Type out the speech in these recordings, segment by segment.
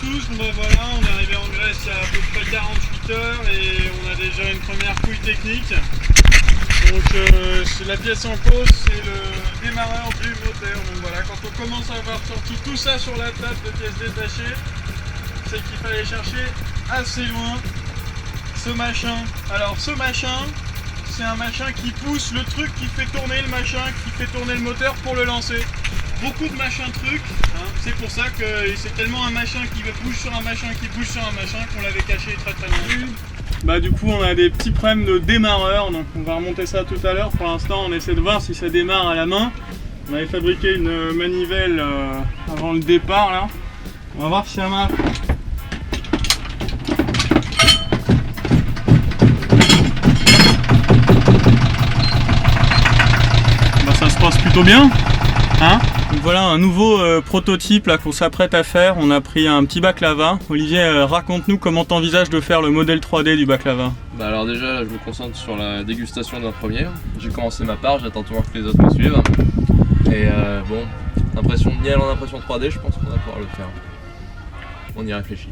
tous, bon bah voilà, on est arrivé en Grèce il y a à peu près 48 heures et on a déjà une première couille technique. Donc la pièce en cause, c'est le démarreur du moteur. Donc voilà, quand on commence à avoir sorti tout ça sur la table de pièces détachées, c'est qu'il fallait chercher assez loin ce machin. Alors ce machin, c'est un machin qui pousse le truc qui fait tourner le machin, qui fait tourner le moteur pour le lancer. Beaucoup de machins trucs, hein. C'est pour ça que c'est tellement un machin qui bouge sur un machin qui bouge sur un machin qu'on l'avait caché très loin. Bah du coup on a des petits problèmes de démarreur, donc on va remonter ça tout à l'heure. Pour l'instant on essaie de voir si ça démarre à la main. On avait fabriqué une manivelle avant le départ là. On va voir si ça marche. Bah ça se passe plutôt bien, hein. Donc voilà un nouveau prototype là qu'on s'apprête à faire. On a pris un petit baklava. Olivier, raconte-nous comment tu envisages de faire le modèle 3D du baklava. Bah alors déjà là, je me concentre sur la dégustation d'un premier. J'ai commencé ma part, j'attends toujours que les autres me suivent. Et bon, impression de miel en impression 3D, je pense qu'on va pouvoir le faire. On y réfléchit.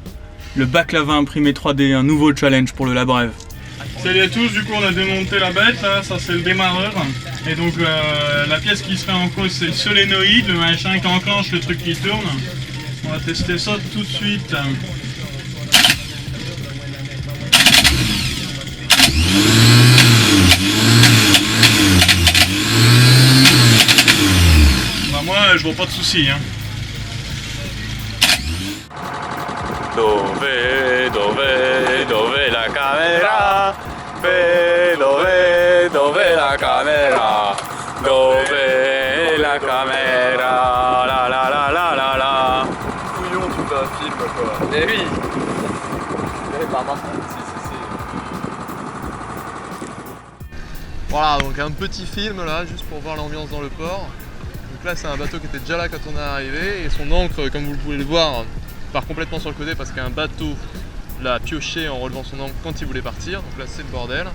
Le baklava imprimé 3D, un nouveau challenge pour le Labrève. Salut à tous, du coup on a démonté la bête, là, ça c'est le démarreur. Et donc la pièce qui serait en cause c'est le solénoïde, le machin qui enclenche le truc qui tourne. On va tester ça tout de suite. Bah moi je vois pas de soucis, hein. Dove la camera? Dove la camera? Dove la camera? La la la la la la. Couillon, tu fais un film quoi. Eh oui. Par Martin. Voilà, donc un petit film là, juste pour voir l'ambiance dans le port. Donc là c'est un bateau qui était déjà là quand on est arrivé et son ancre, comme vous pouvez le voir, part complètement sur le côté parce qu'un bateau l'a pioché en relevant son ancre quand il voulait partir. Donc là c'est le bordel.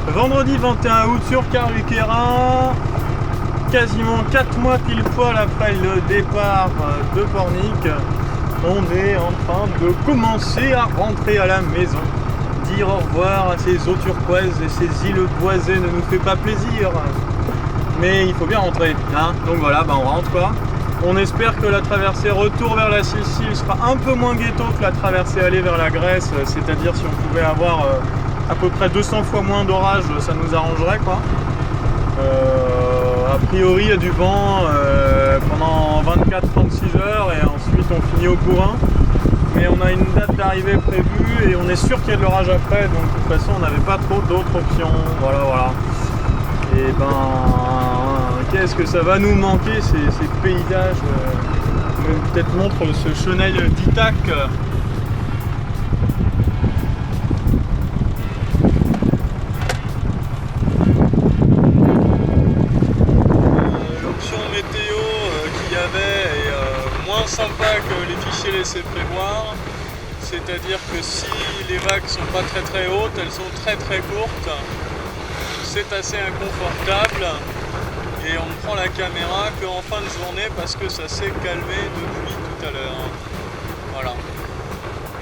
Vendredi 21 août sur Carluquera, quasiment 4 mois pile poil après le départ de Pornic, on est en train de commencer à rentrer à la maison. Dire au revoir à ces eaux turquoises et ces îles boisées ne nous fait pas plaisir. Mais il faut bien rentrer, hein. Donc voilà, on rentre quoi. On espère que la traversée retour vers la Sicile sera un peu moins ghetto que la traversée aller vers la Grèce, c'est-à-dire si on pouvait avoir à peu près 200 fois moins d'orage, ça nous arrangerait quoi. A priori il y a du vent pendant 24-36 heures et ensuite on finit au courant. Mais on a une date d'arrivée prévue et on est sûr qu'il y a de l'orage après, donc de toute façon on n'avait pas trop d'autres options. Voilà. Et qu'est-ce que ça va nous manquer ces paysages. Peut-être montre ce chenil d'Ithaque. L'option météo qu'il y avait est moins sympa que les fichiers laissés prévoir. C'est-à-dire que si les vagues sont pas très hautes, elles sont très courtes. C'est assez inconfortable et on ne prend la caméra qu'en fin de journée parce que ça s'est calmé depuis tout à l'heure. Voilà.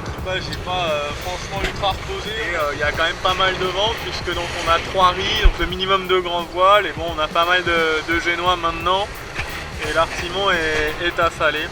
L'équipage n'est pas franchement ultra reposé. Il y a quand même pas mal de vent puisque donc on a 3 riz, donc le minimum de grands voiles et bon on a pas mal de génois maintenant et l'artimon est affalé.